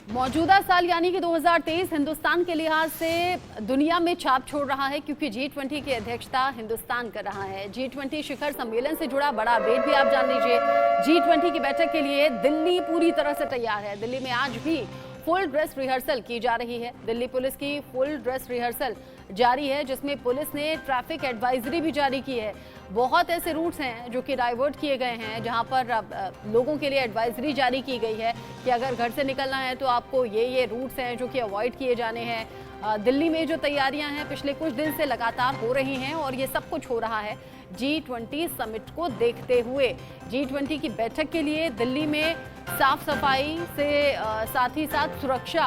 मौजूदा साल यानी कि 2023 हिंदुस्तान के लिहाज से दुनिया में छाप छोड़ रहा है, क्योंकि G20 की अध्यक्षता हिंदुस्तान कर रहा है। G20 शिखर सम्मेलन से जुड़ा बड़ा अपडेट भी आप जान लीजिए। G20 की बैठक के लिए दिल्ली पूरी तरह से तैयार है। दिल्ली में आज भी फुल ड्रेस रिहर्सल की जा रही है। दिल्ली पुलिस की फुल ड्रेस रिहर्सल जारी है, जिसमें पुलिस ने ट्रैफिक एडवाइजरी भी जारी की है। बहुत ऐसे रूट्स हैं जो कि डाइवर्ट किए गए हैं, जहां पर लोगों के लिए एडवाइजरी जारी की गई है कि अगर घर से निकलना है तो आपको ये रूट्स हैं जो कि अवॉइड किए जाने हैं। दिल्ली में जो तैयारियां हैं पिछले कुछ दिन से लगातार हो रही हैं, और ये सब कुछ हो रहा है G20 समिट को देखते हुए। G20 की बैठक के लिए दिल्ली में साफ सफाई से साथ ही साथ सुरक्षा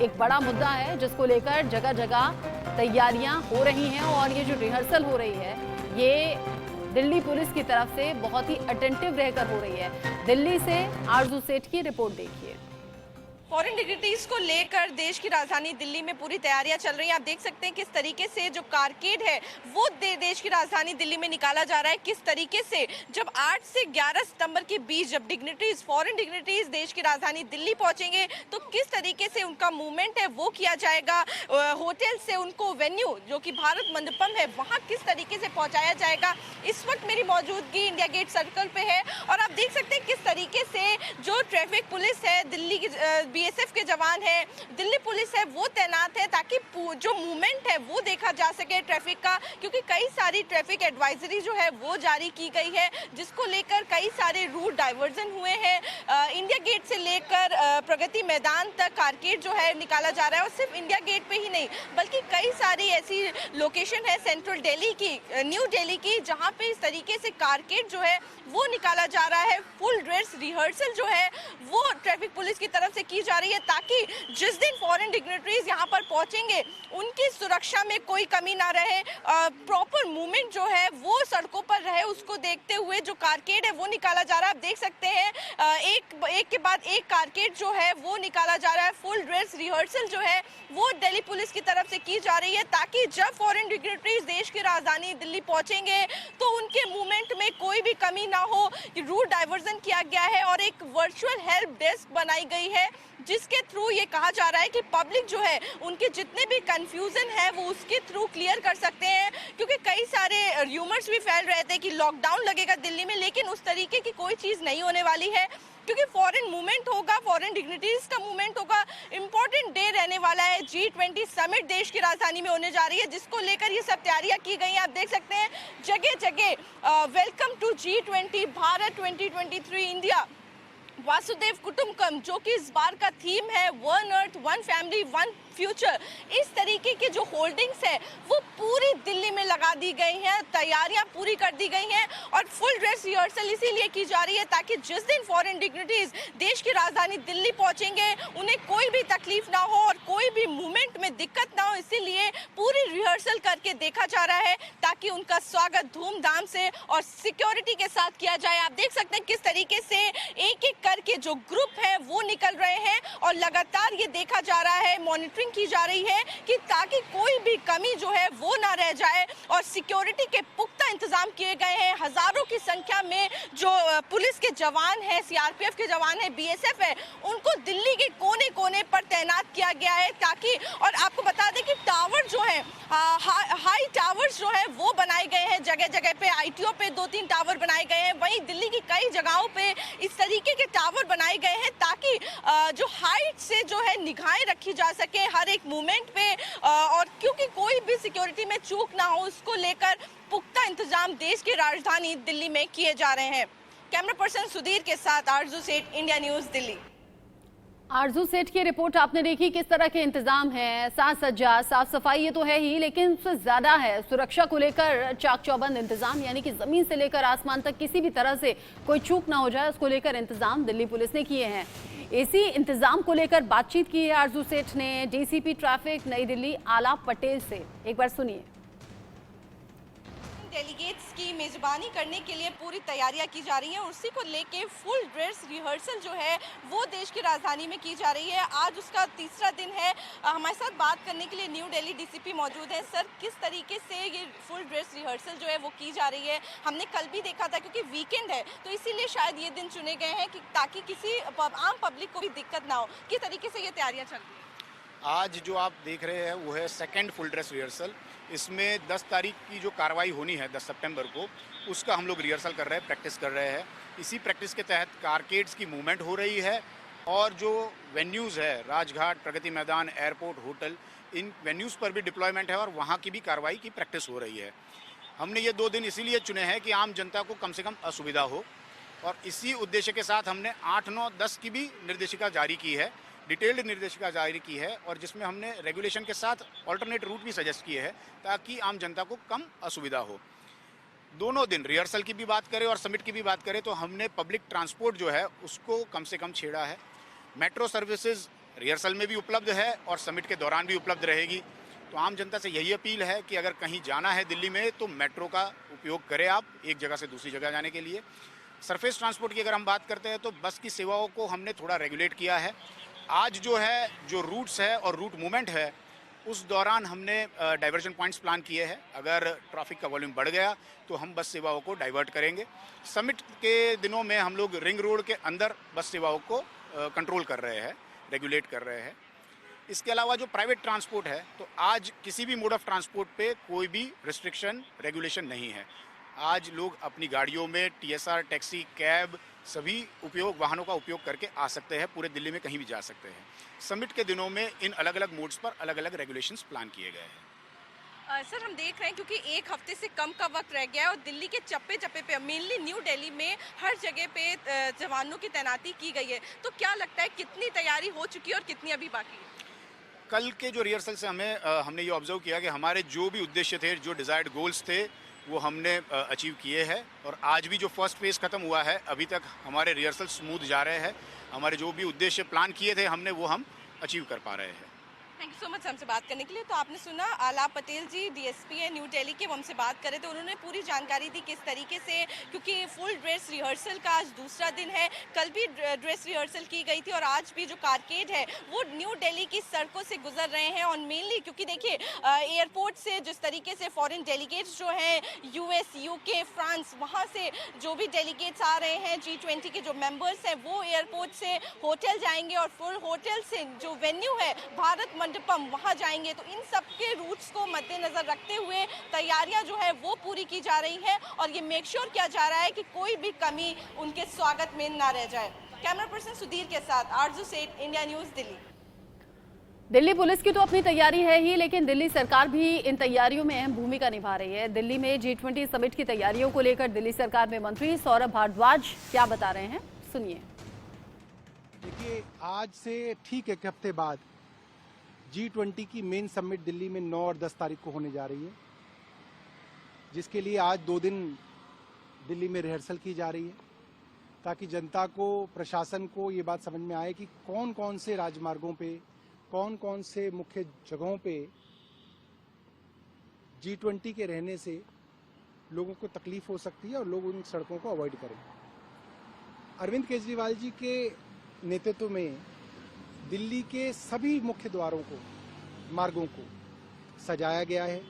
एक बड़ा मुद्दा है, जिसको लेकर जगह जगह तैयारियां हो रही हैं। और ये जो रिहर्सल हो रही है ये दिल्ली पुलिस की तरफ से बहुत ही अटेंटिव रहकर हो रही है। दिल्ली से आरजू सेठ की रिपोर्ट देखिए। फॉरेन डिग्निटरीज को लेकर देश की राजधानी दिल्ली में पूरी तैयारियां चल रही हैं। आप देख सकते हैं किस तरीके से जो कारकेड है वो देश की राजधानी दिल्ली में निकाला जा रहा है। किस तरीके से जब 8 से 11 सितंबर के बीच जब डिग्निटरीज फॉरेन डिग्निटरीज देश की राजधानी दिल्ली पहुंचेंगे तो किस तरीके से उनका मूवमेंट है वो किया जाएगा। होटल से उनको वेन्यू जो कि भारत मंडपम है वहाँ किस तरीके से पहुँचाया जाएगा। इस वक्त मेरी मौजूदगी इंडिया गेट सर्कल पे है और आप देख सकते हैं किस तरीके से जो ट्रैफिक पुलिस है, दिल्ली की BSF के जवान है, दिल्ली पुलिस है, वो तैनात है ताकि जो मूवमेंट है वो देखा जा सके ट्रैफिक का। क्योंकि कई सारी ट्रैफिक एडवाइजरी जो है वो जारी की गई है, जिसको लेकर कई सारे रूट डाइवर्जन हुए हैं। इंडिया गेट से लेकर प्रगति मैदान तक कारकेड जो है निकाला जा रहा है। और सिर्फ इंडिया गेट पे ही नहीं बल्कि कई सारी ऐसी लोकेशन है सेंट्रल दिल्ली की, न्यू दिल्ली की, जहाँ पे इस तरीके से कारकेड जो है वो निकाला जा रहा है। फुल ड्रेस रिहर्सल जो है वो ट्रैफिक पुलिस की तरफ से की जा रही है ताकि जिस दिन फॉरेन डिग्निटरीज यहाँ पर पहुंचेंगे उनकी सुरक्षा में कोई कमी ना रहे, प्रॉपर मूवमेंट जो है वो सड़कों पर रहे। उसको देखते हुए जो कारकेड है वो निकाला जा रहा है। आप देख सकते हैं एक के बाद एक कारकेड जो है वो निकाला जा रहा है। फुल ड्रेस रिहर्सल जो है वो दिल्ली पुलिस की तरफ से की जा रही है ताकि जब फॉरेन डिग्निटरीज देश की राजधानी दिल्ली पहुंचेंगे तो उनके मूवमेंट में कोई भी कमी ना हो। रूट डाइवर्जन किया गया है और एक वर्चुअल हेल्प डेस्क बनाई गई है, जिसके थ्रू ये कहा जा रहा है कि पब्लिक जो है उनके जितने भी कंफ्यूजन है वो उसके थ्रू क्लियर कर सकते हैं। क्योंकि कई सारे र्यूमर्स भी फैल रहे थे कि लॉकडाउन लगेगा दिल्ली में, लेकिन उस तरीके की कोई चीज़ नहीं होने वाली है। क्योंकि फॉरेन मूवमेंट होगा, फॉरेन डिग्निटरीज का मूवमेंट होगा। इंपॉर्टेंट डे रहने वाला है। G20 समिट देश की राजधानी में होने जा रही है, जिसको लेकर ये सब तैयारियां की गई हैं। आप देख सकते हैं जगह जगह welcome to G20 Bharat 2023 India वासुदेव कुटुंबकम, जो कि इस बार का थीम है one earth one family one future. इस तरीके की जो होल्डिंग्स है वो पूरी दिल्ली में लगा दी गई हैं, तैयारियां पूरी कर दी गई हैं और फुल ड्रेस रिहर्सल इसीलिए की जा रही है ताकि जिस दिन फॉरेन डिग्निटरीज देश की राजधानी दिल्ली पहुंचेंगे उन्हें कोई भी तकलीफ ना हो और कोई भी मूवमेंट में दिक्कत ना हो। इसीलिए पूरी रिहर्सल करके देखा जा रहा है ताकि उनका स्वागत धूमधाम से और सिक्योरिटी के साथ किया जाए। आप देख सकते हैं किस तरीके से एक एक करके जो ग्रुप है वो निकल रहे हैं और लगातार ये देखा जा रहा है, मॉनिटरिंग की जा रही है कि ताकि कोई भी कमी जो है वो ना रह जाए। और सिक्योरिटी के पुख्ता इंतजाम किए गए हैं। हजारों की संख्या में जो पुलिस के जवान हैं, CRPF के जवान हैं, BSF है, उनको दिल्ली के कोने कोने पर तैनात किया गया है ताकि, और आपको बता दें कि टावर जो है हाई टावर्स जो है वो बनाए गए हैं जगह जगह पे। ITO पे 2-3 टावर बनाए गए हैं। वहीं दिल्ली की कई जगहों पे इस तरीके के टावर बनाए गए हैं ताकि जो हाइट से जो है निगाहें रखी जा सके हर एक मूवमेंट पे, और क्योंकि कोई भी सिक्योरिटी में चूक ना हो उसको लेकर पुख्ता इंतजाम देश की राजधानी दिल्ली में किए जा रहे हैं। कैमरा पर्सन सुधीर के साथ आरजू सेठ, इंडिया न्यूज़ दिल्ली। आरजू सेठ की रिपोर्ट आपने देखी, किस तरह के इंतजाम हैं। साज सज्जा साफ सफाई ये तो है ही, लेकिन उससे ज्यादा है सुरक्षा को लेकर चाक चौबंद इंतजाम, यानी कि जमीन से लेकर आसमान तक किसी भी तरह से कोई चूक ना हो जाए उसको लेकर इंतजाम दिल्ली पुलिस ने किए हैं। इसी इंतजाम को लेकर बातचीत की है आरजू सेठ ने DCP ट्रैफिक नई दिल्ली आलाप पटेल से। एक बार सुनिए। डेलीगेट्स जिसकी मेजबानी करने के लिए पूरी तैयारियां की जा रही हैं। उसी को लेके फुल ड्रेस रिहर्सल जो है वो देश की राजधानी में की जा रही है। आज उसका तीसरा दिन है। हमारे साथ बात करने के लिए न्यू दिल्ली डीसीपी मौजूद है। सर, किस तरीके से ये फुल ड्रेस रिहर्सल जो है वो की जा रही है? हमने कल भी देखा था, क्योंकि वीकेंड है तो इसीलिए शायद ये दिन चुने गए हैं कि ताकि किसी आम पब्लिक को भी दिक्कत ना हो। किस तरीके से ये तैयारियां चल रही है? आज जो आप देख रहे हैं वो है सेकंड फुल ड्रेस रिहर्सल। इसमें 10 तारीख की जो कार्रवाई होनी है 10 सितंबर को, उसका हम लोग रिहर्सल कर रहे हैं, प्रैक्टिस कर रहे हैं। इसी प्रैक्टिस के तहत कारकेड्स की मूवमेंट हो रही है और जो वेन्यूज़ है, राजघाट, प्रगति मैदान, एयरपोर्ट, होटल, इन वेन्यूज़ पर भी डिप्लॉयमेंट है और वहाँ की भी कार्रवाई की प्रैक्टिस हो रही है। हमने ये 2 दिन इसीलिए चुने हैं कि आम जनता को कम से कम असुविधा हो, और इसी उद्देश्य के साथ हमने 8, 9, 10 की भी निर्देशिका जारी की है, डिटेल्ड निर्देशिका जारी की है, और जिसमें हमने रेगुलेशन के साथ ऑल्टरनेट रूट भी सजेस्ट किए हैं ताकि आम जनता को कम असुविधा हो। दोनों दिन रिहर्सल की भी बात करें और समिट की भी बात करें तो हमने पब्लिक ट्रांसपोर्ट जो है उसको कम से कम छेड़ा है। मेट्रो सर्विसेज रिहर्सल में भी उपलब्ध है और समिट के दौरान भी उपलब्ध रहेगी। तो आम जनता से यही अपील है कि अगर कहीं जाना है दिल्ली में तो मेट्रो का उपयोग करें आप, एक जगह से दूसरी जगह जाने के लिए। सरफेस ट्रांसपोर्ट की अगर हम बात करते हैं तो बस की सेवाओं को हमने थोड़ा रेगुलेट किया है। आज जो है, जो रूट्स है और रूट मूवमेंट है, उस दौरान हमने डाइवर्जन पॉइंट्स प्लान किए हैं। अगर ट्रैफिक का वॉल्यूम बढ़ गया तो हम बस सेवाओं को डाइवर्ट करेंगे। समिट के दिनों में हम लोग रिंग रोड के अंदर बस सेवाओं को कंट्रोल कर रहे हैं, रेगुलेट कर रहे हैं। इसके अलावा जो प्राइवेट ट्रांसपोर्ट है, तो आज किसी भी मोड ऑफ ट्रांसपोर्ट पे कोई भी रिस्ट्रिक्शन, रेगुलेशन नहीं है। आज लोग अपनी गाड़ियों में टीएसआर, टैक्सी, कैब, सभी वाहनों का उपयोग करके आ सकते हैं, पूरे दिल्ली में कहीं भी जा सकते हैं। समिट के दिनों में इन अलग अलग मोड्स पर अलग अलग रेगुलेशंस प्लान किए गए हैं। सर, हम देख रहे हैं क्योंकि एक हफ्ते से कम का वक्त रह गया है और दिल्ली के चप्पे चप्पे पे, मेनली न्यू दिल्ली में हर जगह पे जवानों की तैनाती की गई है। तो क्या लगता है कितनी तैयारी हो चुकी है और कितनी अभी बाकी है? कल के जो रिहर्सल से हमने ये ऑब्जर्व किया कि हमारे जो भी उद्देश्य थे, जो डिजायर्ड गोल्स थे, वो हमने अचीव किए हैं। और आज भी जो फर्स्ट फेज खत्म हुआ है, अभी तक हमारे रिहर्सल स्मूथ जा रहे हैं। हमारे जो भी उद्देश्य प्लान किए थे हमने, वो हम अचीव कर पा रहे हैं। थैंक यू सो मच हमसे बात करने के लिए। तो आपने सुना, आलाप पटेल जी डीएसपी है न्यू दिल्ली के, वो हमसे बात कर रहे थे। उन्होंने पूरी जानकारी दी किस तरीके से, क्योंकि फुल ड्रेस रिहर्सल का आज दूसरा दिन है। कल भी ड्रेस रिहर्सल की गई थी और आज भी जो कारकेड है वो न्यू दिल्ली की सड़कों से गुजर रहे हैं। और मेनली क्योंकि देखिए, एयरपोर्ट से जिस तरीके से फॉरेन डेलीगेट्स जो हैं, यूएस, यूके, फ्रांस, वहाँ से जो भी डेलीगेट्स आ रहे हैं, G20 के जो मेंबर्स हैं, वो एयरपोर्ट से होटल जाएंगे और फुल होटल से जो वेन्यू है भारत मंडपम, वहां जाएंगे। तो इन सब के रूट्स को मद्देनजर रखते हुए तैयारियां जो है वो पूरी की जा रही हैं और ये मेक श्योर किया जा रहा है कि कोई भी कमी उनके स्वागत में ना रह जाए। कैमरा पर्सन सुधीर के साथ आरजू सेठ, India news, Delhi. Delhi police की तो अपनी तैयारी है ही, लेकिन दिल्ली सरकार भी इन तैयारियों में अहम भूमिका निभा रही है। दिल्ली में G20 समिट की तैयारियों को लेकर दिल्ली सरकार में मंत्री सौरभ भारद्वाज क्या बता रहे हैं, सुनिए। देखिए, आज से ठीक एक हफ्ते बाद G20 की मेन समिट दिल्ली में 9 और 10 तारीख को होने जा रही है, जिसके लिए आज 2 दिन दिल्ली में रिहर्सल की जा रही है, ताकि जनता को, प्रशासन को ये बात समझ में आए कि कौन कौन से राजमार्गों पे, कौन कौन से मुख्य जगहों पे G20 के रहने से लोगों को तकलीफ हो सकती है और लोग उन सड़कों को अवॉइड करें। अरविंद केजरीवाल जी के नेतृत्व में दिल्ली के सभी मुख्य द्वारों को, मार्गों को सजाया गया है,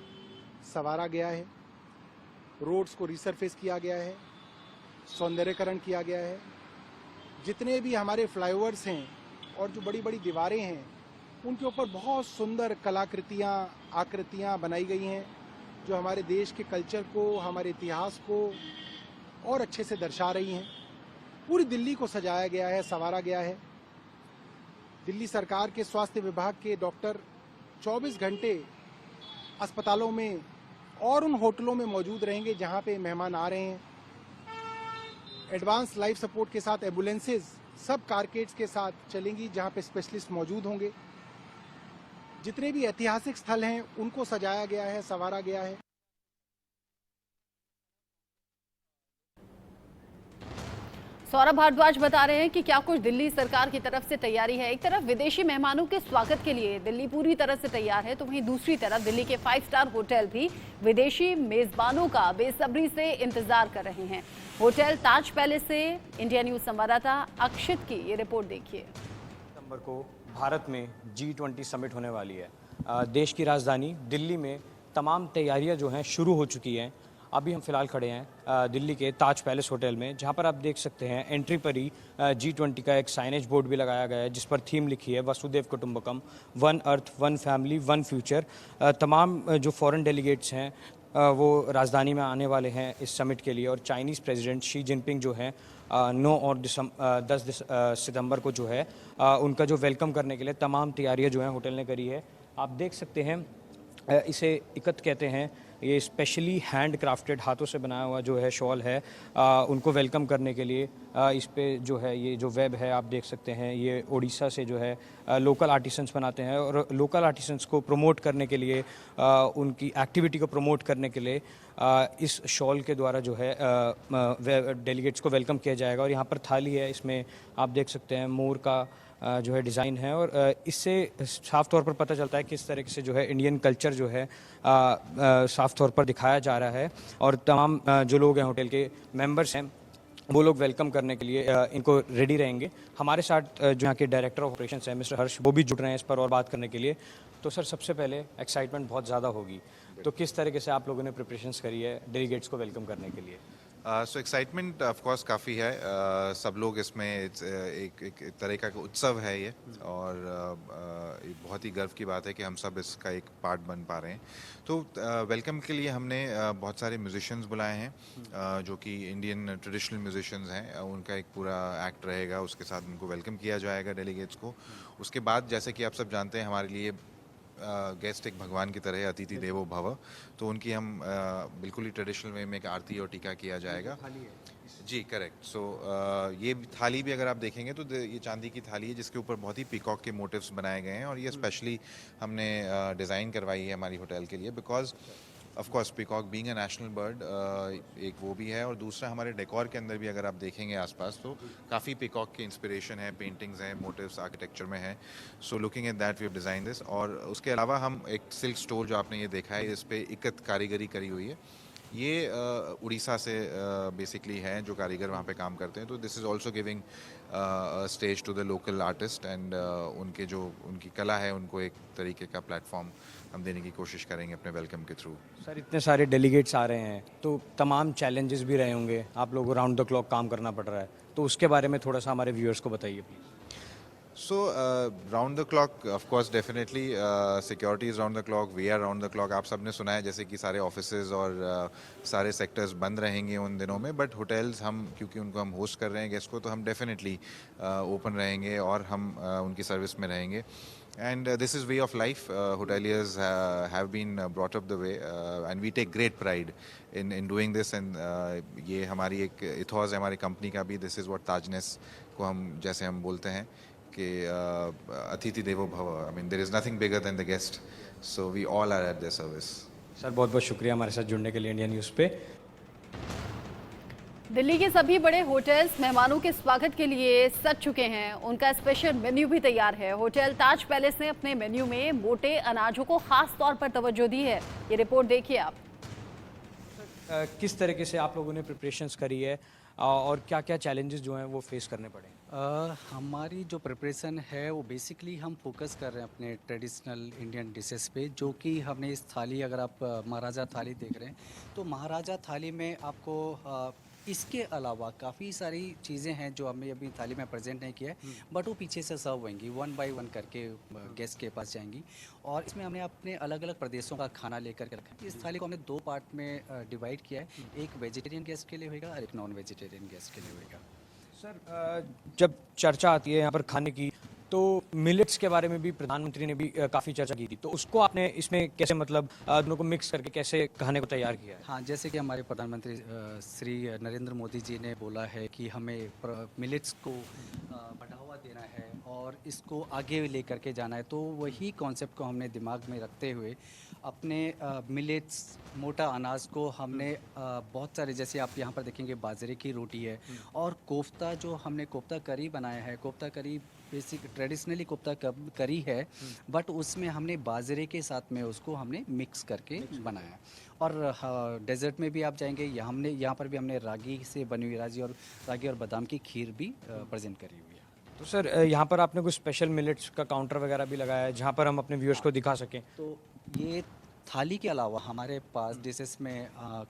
संवारा गया है, रोड्स को रिसरफेस किया गया है, सौंदर्यकरण किया गया है। जितने भी हमारे फ्लाईओवर्स हैं और जो बड़ी बड़ी दीवारें हैं, उनके ऊपर बहुत सुंदर कलाकृतियाँ, आकृतियाँ बनाई गई हैं, जो हमारे देश के कल्चर को, हमारे इतिहास को और अच्छे से दर्शा रही हैं। पूरी दिल्ली को सजाया गया है, संवारा गया है। दिल्ली सरकार के स्वास्थ्य विभाग के डॉक्टर 24 घंटे अस्पतालों में और उन होटलों में मौजूद रहेंगे जहां पे मेहमान आ रहे हैं। एडवांस लाइफ सपोर्ट के साथ एम्बुलेंसेज सब कारकेड्स के साथ चलेंगी, जहां पे स्पेशलिस्ट मौजूद होंगे। जितने भी ऐतिहासिक स्थल हैं उनको सजाया गया है, संवारा गया है। सौरभ भारद्वाज बता रहे हैं कि क्या कुछ दिल्ली सरकार की तरफ से तैयारी है। एक तरफ विदेशी मेहमानों के स्वागत के लिए दिल्ली पूरी तरह से तैयार है, तो वहीं दूसरी तरफ दिल्ली के 5 स्टार होटल भी विदेशी मेजबानों का बेसब्री से इंतजार कर रहे हैं। होटल ताज पैलेस से इंडिया न्यूज संवाददाता अक्षित की ये रिपोर्ट देखिए। सितंबर को भारत में G20 समिट होने वाली है। देश की राजधानी दिल्ली में तमाम तैयारियां जो हैं शुरू हो चुकी हैं। अभी हम फिलहाल खड़े हैं दिल्ली के ताज पैलेस होटल में, जहां पर आप देख सकते हैं एंट्री पर ही G20 का एक साइनेज बोर्ड भी लगाया गया है, जिस पर थीम लिखी है वसुदेव कुटुंबकम, one earth, one family, one future. तमाम जो फॉरेन डेलीगेट्स हैं वो राजधानी में आने वाले हैं इस समिट के लिए, और चाइनीज़ प्रेसिडेंट शी जिनपिंग जो हैं 9 और 10 सितंबर को जो है उनका जो वेलकम करने के लिए तमाम तैयारियां जो हैं होटल ने करी है। आप देख सकते हैं इसे इकत कहते हैं, ये स्पेशली हैंड क्राफ्टेड हाथों से बनाया हुआ जो है शॉल है। उनको वेलकम करने के लिए इस पे जो है ये जो वेब है आप देख सकते हैं, ये उड़ीसा से जो है लोकल आर्टिसंस बनाते हैं, और लोकल आर्टिसंस को प्रमोट करने के लिए उनकी एक्टिविटी को प्रमोट करने के लिए इस शॉल के द्वारा जो है डेलीगेट्स को वेलकम किया जाएगा। और यहाँ पर थाली है, इसमें आप देख सकते हैं मोर का जो है डिज़ाइन है, और इससे साफ तौर पर पता चलता है किस तरीके से जो है इंडियन कल्चर जो है साफ तौर पर दिखाया जा रहा है। और तमाम जो लोग हैं होटल के मेंबर्स हैं वो लोग वेलकम करने के लिए इनको रेडी रहेंगे। हमारे साथ जो यहाँ के डायरेक्टर ऑफ ऑपरेशंस हैं मिस्टर हर्ष, वो भी जुड़ रहे हैं इस पर और बात करने के लिए। तो सर, सबसे पहले एक्साइटमेंट बहुत ज़्यादा होगी, तो किस तरीके से आप लोगों ने प्रिपरेशंस करी है डेलीगेट्स को वेलकम करने के लिए? सो एक्साइटमेंट ऑफ कोर्स काफ़ी है। सब लोग इसमें एक तरह का उत्सव है ये, और बहुत ही गर्व की बात है कि हम सब इसका एक पार्ट बन पा रहे हैं। तो वेलकम के लिए हमने बहुत सारे म्यूजिशियंस बुलाए हैं, जो कि इंडियन ट्रेडिशनल म्यूजिशियंस हैं। उनका एक पूरा एक्ट रहेगा, उसके साथ उनको वेलकम किया जाएगा डेलीगेट्स को। उसके बाद जैसे कि आप सब जानते हैं, हमारे लिए गेस्ट एक भगवान की तरह है, अतिथि देवो भव। तो उनकी हम बिल्कुल ही ट्रेडिशनल वे में एक आरती और टीका किया जाएगा। जी करेक्ट। सो ये थाली भी अगर आप देखेंगे तो ये चांदी की थाली है, जिसके ऊपर बहुत ही पीकॉक के मोटिव्स बनाए गए हैं, और ये स्पेशली हमने डिज़ाइन करवाई है हमारी होटल के लिए, because of course peacock being a national bird, एक वो भी है, और दूसरा हमारे डेकोर के अंदर भी अगर आप देखेंगे आसपास तो काफ़ी पीकॉक की इंस्पिरेशन है, पेंटिंग्स हैं, मोटिव्स आर्किटेक्चर में है। So looking at that we have design this. और उसके अलावा हम एक सिल्क स्टोर जो आपने ये देखा है, इस पर इकत कारीगरी करी हुई है। ये उड़ीसा से बेसिकली हैं जो कारीगर वहाँ पे काम करते हैं। तो this is also giving stage to the local artist, and उनके जो उनकी कला है उनको एक तरीके का प्लेटफॉर्म हम देने की कोशिश करेंगे अपने वेलकम के थ्रू। सर, इतने सारे डेलीगेट्स आ रहे हैं तो तमाम चैलेंजेस भी रहे होंगे, आप लोगों को राउंड द क्लॉक काम करना पड़ रहा है, तो उसके बारे में थोड़ा सा हमारे व्यूअर्स को बताइए please. So round the clock, of course, definitely security is round the clock. We are round the clock. आप सबने सुना है जैसे कि सारे ऑफिसेज और सारे सेक्टर्स बंद रहेंगे उन दिनों में, बट होटल्स हम क्योंकि उनको हम होस्ट कर रहे हैं गेस्ट को, तो हम डेफिनेटली ओपन रहेंगे और हम उनकी सर्विस में रहेंगे। And this is way of life. Hoteliers have been brought up the way, and we take great pride in doing this. And ये हमारी एक इथॉस है हमारी कंपनी का भी। This is what ताजनेस को हम जैसे हम बोलते हैं कि अतिथि देवो भव। I mean there is nothing bigger than the guest, so we all are at their service. Sir, बहुत बहुत शुक्रिया हमारे साथ जुड़ने के लिए इंडिया न्यूज़ पे। दिल्ली के सभी बड़े होटल्स मेहमानों के स्वागत के लिए सज चुके हैं। उनका स्पेशल मेन्यू भी तैयार है। होटल ताज पैलेस ने अपने मेन्यू में मोटे अनाजों को खास तौर पर तवज्जो दी है। ये रिपोर्ट देखिए आप। किस तरीके से आप लोगों ने प्रिपरेशंस करी है और क्या क्या चैलेंजेस जो हैं वो फेस करने पड़े? हमारी जो प्रिपरेशन है वो बेसिकली हम फोकस कर रहे हैं अपने ट्रेडिशनल इंडियन डिशेस पे, जो कि हमने इस थाली, अगर आप महाराजा थाली देख रहे हैं तो महाराजा थाली में आपको इसके अलावा काफ़ी सारी चीज़ें हैं जो हमने अभी थाली में प्रेजेंट नहीं किया है, बट वो पीछे से सर्व होंगी, 1 बाय 1 करके गेस्ट के पास जाएंगी। और इसमें हमने अपने अलग अलग प्रदेशों का खाना लेकर के रखा है। इस थाली को हमने 2 पार्ट में डिवाइड किया है, एक वेजिटेरियन गेस्ट के लिए होगा और एक नॉन वेजिटेरियन गेस्ट के लिए होगा। सर, जब चर्चा आती है यहाँ पर खाने की, तो मिलेट्स के बारे में भी प्रधानमंत्री ने भी काफ़ी चर्चा की थी, तो उसको आपने इसमें कैसे मतलब दोनों को मिक्स करके कैसे खाने को तैयार किया है? हाँ, जैसे कि हमारे प्रधानमंत्री श्री नरेंद्र मोदी जी ने बोला है कि हमें मिलेट्स को बढ़ावा देना है और इसको आगे लेकर के जाना है। तो वही कॉन्सेप्ट को हमने दिमाग में रखते हुए अपने मिलेट्स, मोटा अनाज को हमने बहुत सारे, जैसे आप यहाँ पर देखेंगे बाजरे की रोटी है और कोफ्ता, जो हमने कोफ्ता करी बनाया है। कोफ्ता करी बेसिक ट्रेडिशनली कोफ्ता करी है, बट उसमें हमने बाजरे के साथ में उसको हमने मिक्स करके बनाया है। और डेजर्ट में भी आप जाएंगे, यहाँ पर भी हमने रागी से बनी हुई रागी और बादाम की खीर भी प्रेजेंट करी हुई है। तो सर यहाँ पर आपने कुछ स्पेशल मिलेट्स का काउंटर वगैरह भी लगाया है जहाँ पर हम अपने व्यूअर्स को दिखा सकें? तो ये थाली के अलावा हमारे पास डिशेस में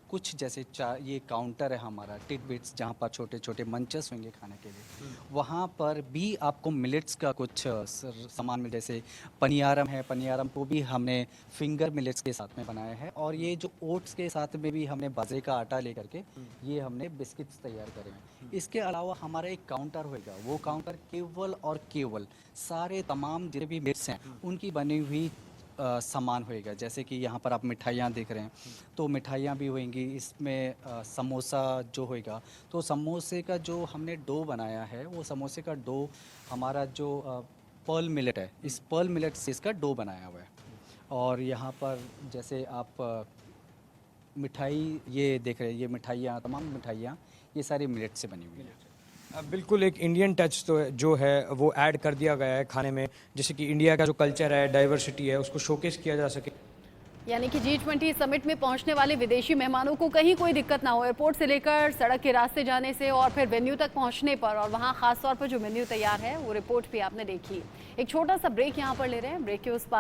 कुछ जैसे ये काउंटर है हमारा टिडबिट्स, जहाँ पर छोटे छोटे मंचेस होंगे खाने के लिए, वहाँ पर भी आपको मिलेट्स का कुछ सामान मिल, जैसे पनियारम है। पनियारम को भी हमने फिंगर मिलेट्स के साथ में बनाया है। और ये जो ओट्स के साथ में भी हमने बाजरे का आटा लेकर के ये हमने बिस्किट्स तैयार करे हैं। इसके अलावा हमारा एक काउंटर होगा, वो काउंटर केवल सारे तमाम जितने भी मिलेट्स हैं उनकी बनी हुई सामान होएगा। जैसे कि यहाँ पर आप मिठाइयाँ देख रहे हैं, तो मिठाइयाँ भी होंगी इसमें। समोसा जो होएगा, तो समोसे का जो हमने डो बनाया है, वो समोसे का डो हमारा जो पर्ल मिलेट है, इस पर्ल मिलेट से इसका डो बनाया हुआ है। और यहाँ पर जैसे आप मिठाई ये देख रहे हैं, ये मिठाइयाँ, तमाम मिठाइयाँ ये सारी मिलेट से बनी हुई हैं। बिल्कुल एक इंडियन टच तो जो है वो ऐड कर दिया गया है खाने में, जैसे कि इंडिया का जो कल्चर है, डाइवर्सिटी है, उसको शोकेस किया जा सके। यानी कि G20 समिट में पहुंचने वाले विदेशी मेहमानों को कहीं कोई दिक्कत ना हो, एयरपोर्ट से लेकर सड़क के रास्ते जाने से और फिर वेन्यू तक पहुंचने पर। और वहां खास तौर पर जो मेन्यू तैयार है वो रिपोर्ट भी आपने देखी। एक छोटा सा ब्रेक यहां पर ले रहे हैं, ब्रेक के उस पार